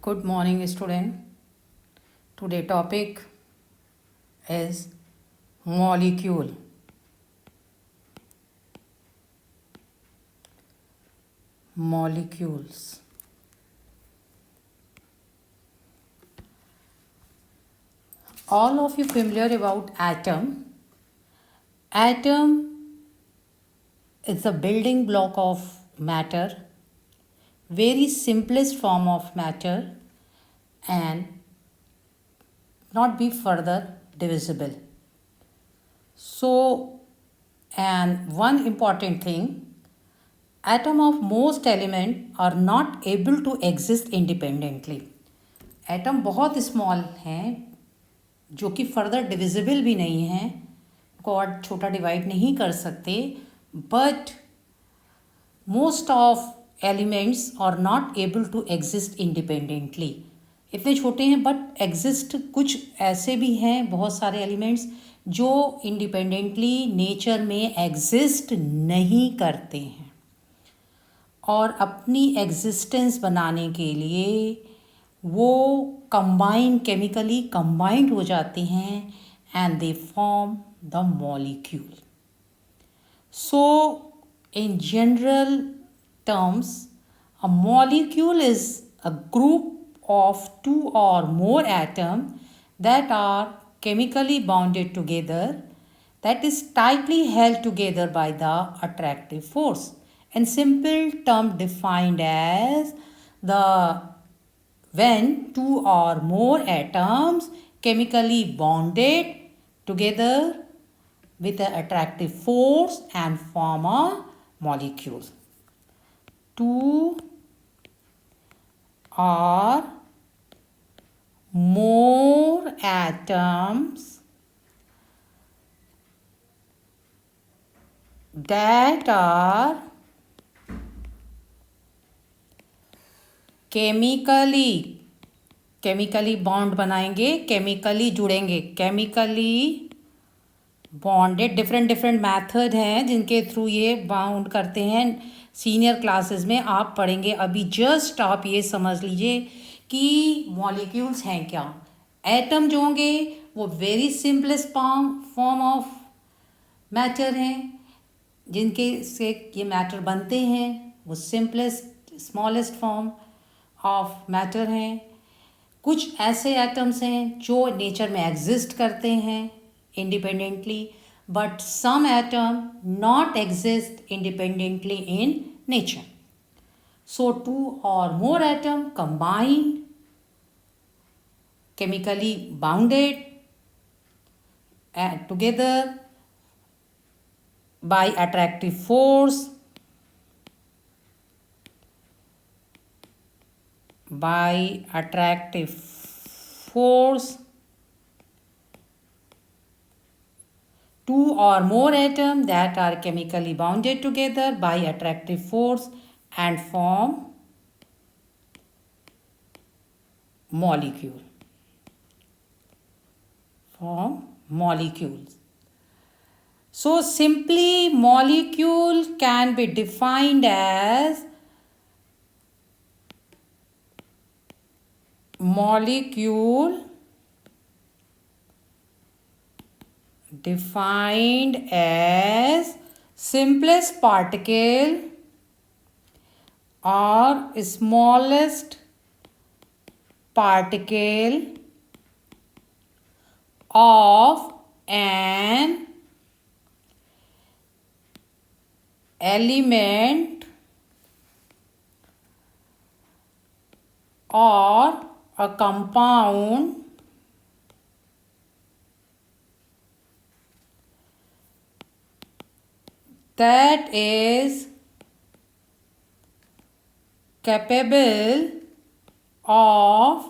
Good morning, student. Today topic is molecule. Molecules. All of you familiar about atom? Atom is the building block of matter, very simplest form of matter, and not be further divisible. So, and one important thing, atom of most element are not able to exist independently. Atom बहुत small हैं जो कि further divisible भी नहीं हैं, को और छोटा डिवाइड नहीं कर सकते, but most of elements are not able to exist independently. इतने छोटे हैं बट एग्जिस्ट कुछ ऐसे भी हैं, बहुत सारे एलिमेंट्स जो इंडिपेंडेंटली नेचर में एग्जिस्ट नहीं करते हैं और अपनी एग्जिस्टेंस बनाने के लिए वो केमिकली कंबाइंड हो जाते हैं and they form the molecule. So in general terms, a molecule is a group of two or more atoms that are chemically bonded together, that is tightly held together by the attractive force. In simple term defined as the when two or more atoms chemically bonded together with an attractive force and form a molecule. Two or more atoms that are chemically bond बनाएंगे, chemically जुड़ेंगे, chemically bonded. Different method हैं जिनके through ये bound करते हैं. Senior classes में आप पढ़ेंगे. अभी जस्ट आप ये समझ लीजिए कि मॉलिक्यूल्स हैं क्या. एटम जो होंगे वो very simplest form of matter हैं जिनके से ये मैटर बनते हैं. वो simplest smallest form of matter हैं. कुछ ऐसे एटम्स हैं जो नेचर में एग्जिस्ट करते हैं independently, but some atom not exist independently in nature. So two or more atom combined, chemically bounded together by attractive force, two or more atoms that are chemically bonded together by attractive force and form molecule. Form molecules. So simply molecule can be defined as molecule defined as simplest particle or smallest particle of an element or a compound that is capable of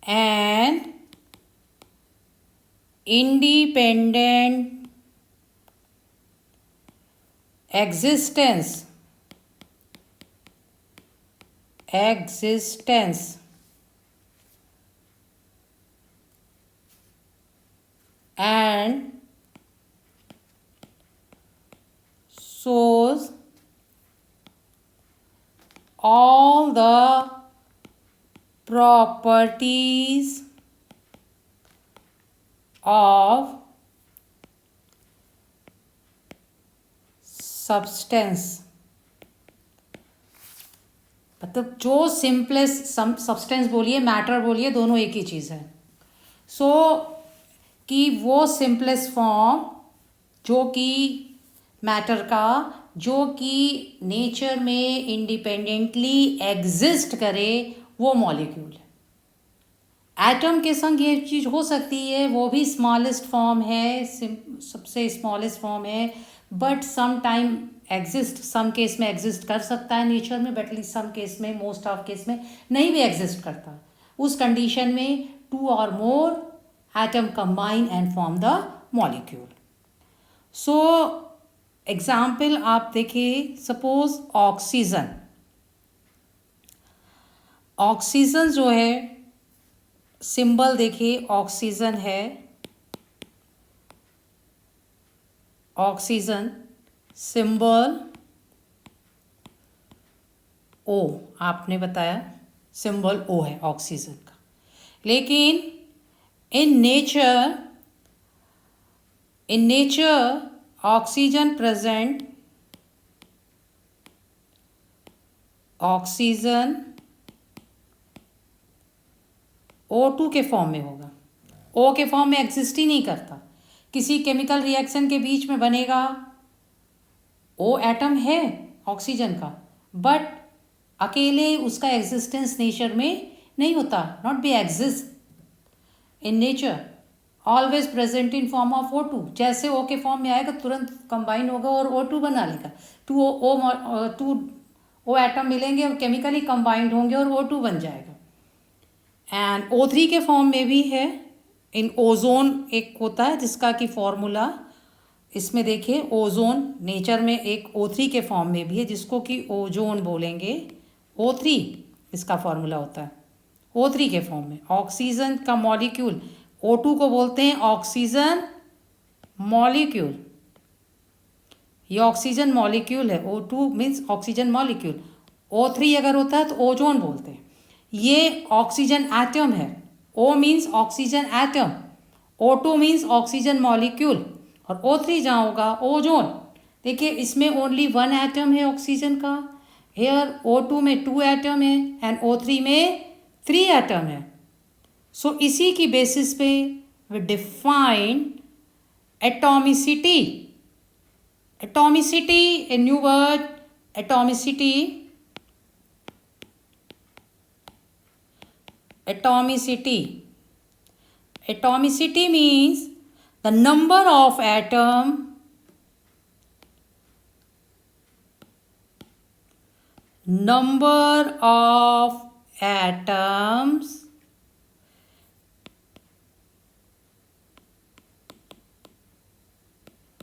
an independent existence and shows all the properties of substance, मतलब जो simplest substance बोलिए matter बोलिए दोनों एक ही चीज़ है। सो कि वो simplest form जो कि मैटर का जो कि नेचर में इंडिपेंडेंटली एग्जिस्ट करे वो मॉलिक्यूल है। एटम के संग ये चीज़ हो सकती है, वो भी स्मॉलेस्ट फॉर्म है, सबसे स्मॉलेस्ट फॉर्म है, but some time exist, some case में एग्जिस्ट कर सकता है नेचर में, बट सम केस में, मोस्ट ऑफ केस में नहीं भी एग्जिस्ट करता। उस कंडीशन में 2 और मोर atom combine and form the molecule. So example आप देखिए, सपोज ऑक्सीजन। ऑक्सीजन जो है सिंबल देखिए, ऑक्सीजन है, ऑक्सीजन सिंबल ओ, आपने बताया सिंबल ओ है ऑक्सीजन का। लेकिन in nature oxygen present, oxygen O2 के फॉर्म में होगा, O के फॉर्म में एग्जिस्ट ही नहीं करता। किसी केमिकल रिएक्शन के बीच में बनेगा, O एटम है ऑक्सीजन का, बट अकेले उसका एग्जिस्टेंस नेचर में नहीं होता, not be exist in nature, always present in form of O2। जैसे O के फॉर्म में आएगा तुरंत कंबाइन होगा और O2 बना लेगा, टू O एटम मिलेंगे और केमिकली कंबाइंड होंगे और O2 बन जाएगा। एंड O3 के फॉर्म में भी है, इन ओजोन एक होता है जिसका कि फॉर्मूला इसमें देखिए, ओजोन नेचर में एक O3 के फॉर्म में भी है जिसको कि ओजोन बोलेंगे, O3 इसका फॉर्मूला होता है, O3 के फॉर्म में। ऑक्सीजन का मॉलिक्यूल O2 को बोलते हैं ऑक्सीजन मॉलिक्यूल, ये ऑक्सीजन मॉलिक्यूल है, O2 means oxygen molecule, O3 अगर होता है तो ओजोन बोलते हैं। ये ऑक्सीजन एटम है, O means oxygen atom, O2 means oxygen molecule, और O3 जहाँ होगा ओजोन। देखिए इसमें ओनली 1 एटम है ऑक्सीजन का, हेयर O2 में 2 एटम है एंड O3 में 3 एटम है। सो इसी की बेसिस पे we define atomicity. Atomicity, a new word, atomicity, atomicity. Atomicity means the number of atoms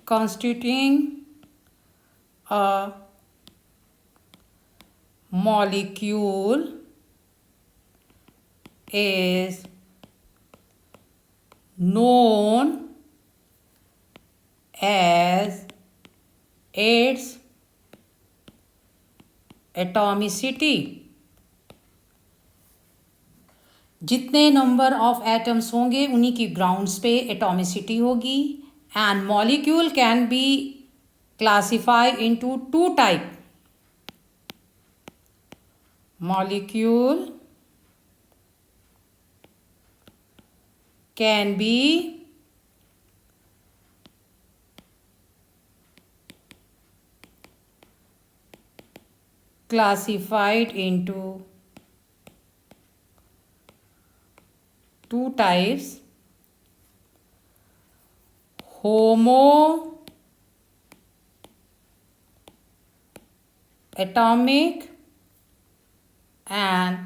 constituting a molecule is known as its atomicity। जितने number of atoms होंगे उन्हीं की ग्राउंड्स पे एटॉमिसिटी होगी। And molecule can be classified into 2 type. Molecule can be classified into 2 types: homoatomic and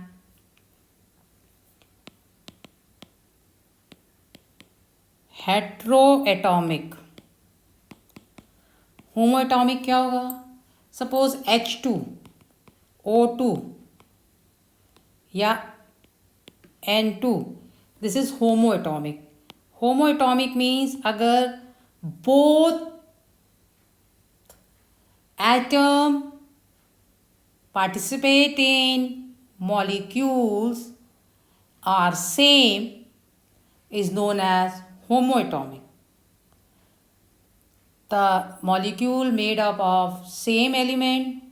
heteroatomic. होमोएटॉमिक क्या होगा? Suppose H2O2 या N2, this is होमोएटॉमिक। होमोएटॉमिक means अगर both atom participate in molecules are same is known as homoatomic. The molecule made up of same element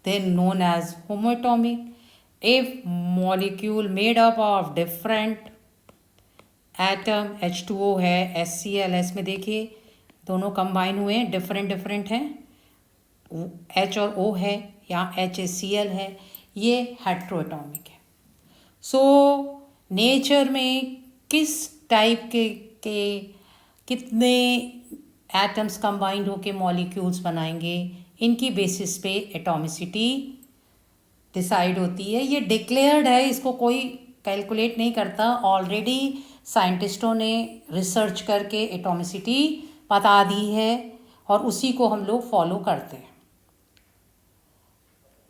then known as homoatomic. If molecule made up of different atom H2O है, HCl है, इसमें देखिए दोनों combine हुए हैं, different different हैं, H और O है, यहाँ HCl है, ये हेट्रोएटॉमिक है. सो नेचर में किस टाइप के कितने एटम्स कंबाइंड होके मॉलिक्यूल्स बनाएंगे, इनकी बेसिस पे एटॉमिसिटी डिसाइड होती है. ये डिक्लेयर्ड है, इसको कोई कैलकुलेट नहीं करता. ऑलरेडी साइंटिस्टों ने रिसर्च करके एटॉमिसिटी बता दी है और उसी को हम लोग फॉलो करते हैं.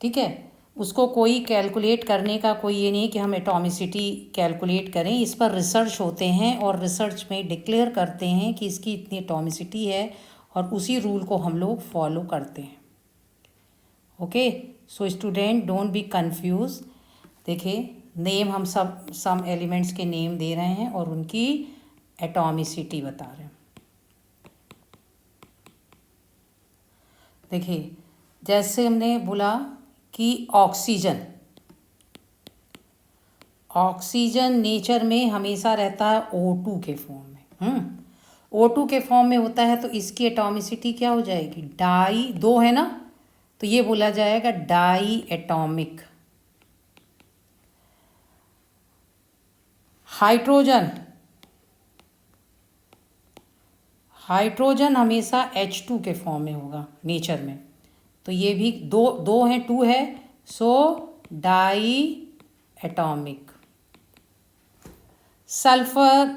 ठीक है, उसको कोई कैलकुलेट करने का कोई ये नहीं कि हम एटॉमिसिटी कैलकुलेट करें. इस पर रिसर्च होते हैं और रिसर्च में डिक्लेयर करते हैं कि इसकी इतनी एटॉमिसिटी है और उसी रूल को हम लोग फॉलो करते हैं. Okay, so student don't be confuse. देखिए नेम हम सब सम एलिमेंट्स के नेम दे रहे हैं और उनकी एटॉमिसिटी बता रहे हैं. देखिए जैसे हमने बोला कि ऑक्सीजन नेचर में हमेशा रहता है O2 के फॉर्म में. O2 के फॉर्म में होता है तो इसकी एटॉमिसिटी क्या हो जाएगी, डाई, दो है ना, तो ये बोला जाएगा डाई एटॉमिक. हाइड्रोजन हमेशा H2 के फॉर्म में होगा नेचर में, तो ये भी दो हैं, 2 है, सो डाई एटॉमिक. सल्फर,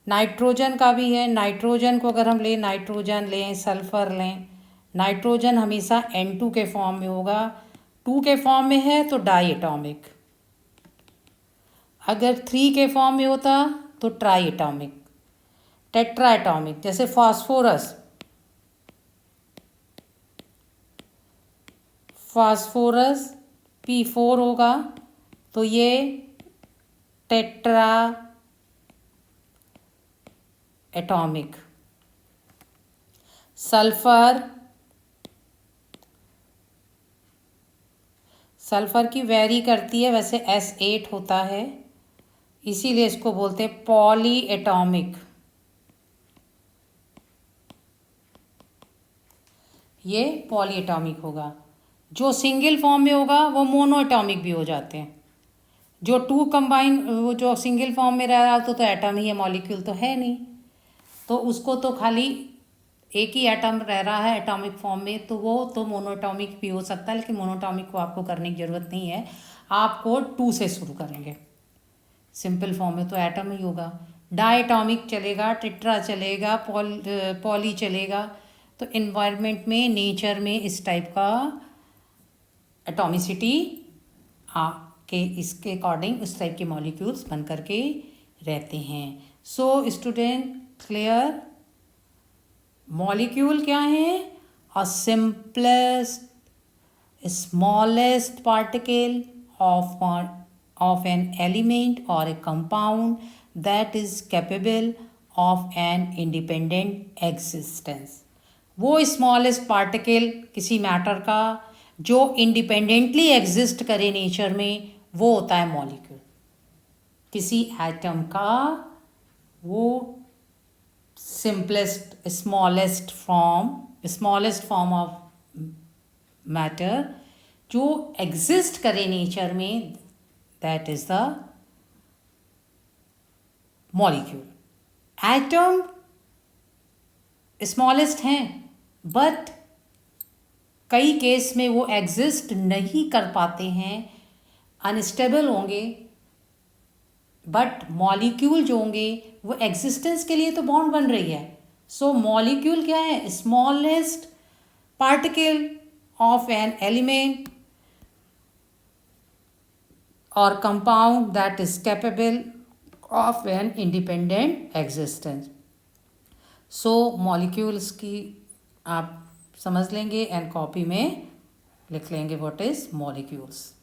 नाइट्रोजन का भी है. नाइट्रोजन को अगर हम लें, नाइट्रोजन लें, सल्फर लें, नाइट्रोजन हमेशा N2 के फॉर्म में होगा. 2 के फॉर्म में है तो डाई एटॉमिक. अगर 3 के फॉर्म में होता तो ट्राई एटॉमिक, टेट्रा एटॉमिक. जैसे फास्फोरस P4 होगा तो ये टेट्रा एटॉमिक. सल्फर की वेरी करती है, वैसे S8 होता है, इसीलिए इसको बोलते हैं पॉली एटॉमिक. ये पॉली एटॉमिक होगा. जो सिंगल फॉर्म में होगा वो मोनो एटॉमिक भी हो जाते हैं. जो 2 कंबाइन, वो जो सिंगल फॉर्म में रह रहा तो एटम ही है, मॉलिक्यूल तो है नहीं, तो उसको तो खाली एक ही एटम रह रहा है एटॉमिक फॉर्म में, तो वो तो मोनोटॉमिक भी हो सकता है. लेकिन मोनोटॉमिक को आपको करने की ज़रूरत नहीं है, आपको 2 से शुरू करेंगे. सिंपल फॉर्म में तो एटम ही होगा. डायटॉमिक चलेगा, टेट्रा चलेगा, पॉली चलेगा. तो इन्वायरमेंट में, नेचर में इस टाइप का एटॉमिसिटी के इसके अकॉर्डिंग उस टाइप के मॉलिक्यूल्स बन करके रहते हैं. सो स्टूडेंट क्लियर, मॉलिक्यूल क्या है, अ simplest smallest particle of an element or a compound that is capable of an independent existence. वो स्मॉलेस्ट पार्टिकल किसी मैटर का जो इंडिपेंडेंटली एग्जिस्ट करे नेचर में, वो होता है मॉलिक्यूल. किसी एटम का वो simplest smallest form of matter जो एग्जिस्ट करे नेचर में, that is the molecule. Atom smallest हैं, बट कई केस में वो एग्जिस्ट नहीं कर पाते हैं, अनस्टेबल होंगे. बट मॉलिक्यूल जो होंगे वो एग्जिस्टेंस के लिए तो बॉन्ड बन रही है. सो मॉलिक्यूल क्या है, smallest particle of an element or compound that is capable of an independent existence. So molecules की आप समझ लेंगे एंड कॉपी में लिख लेंगे व्हाट इज मॉलिक्यूल्स.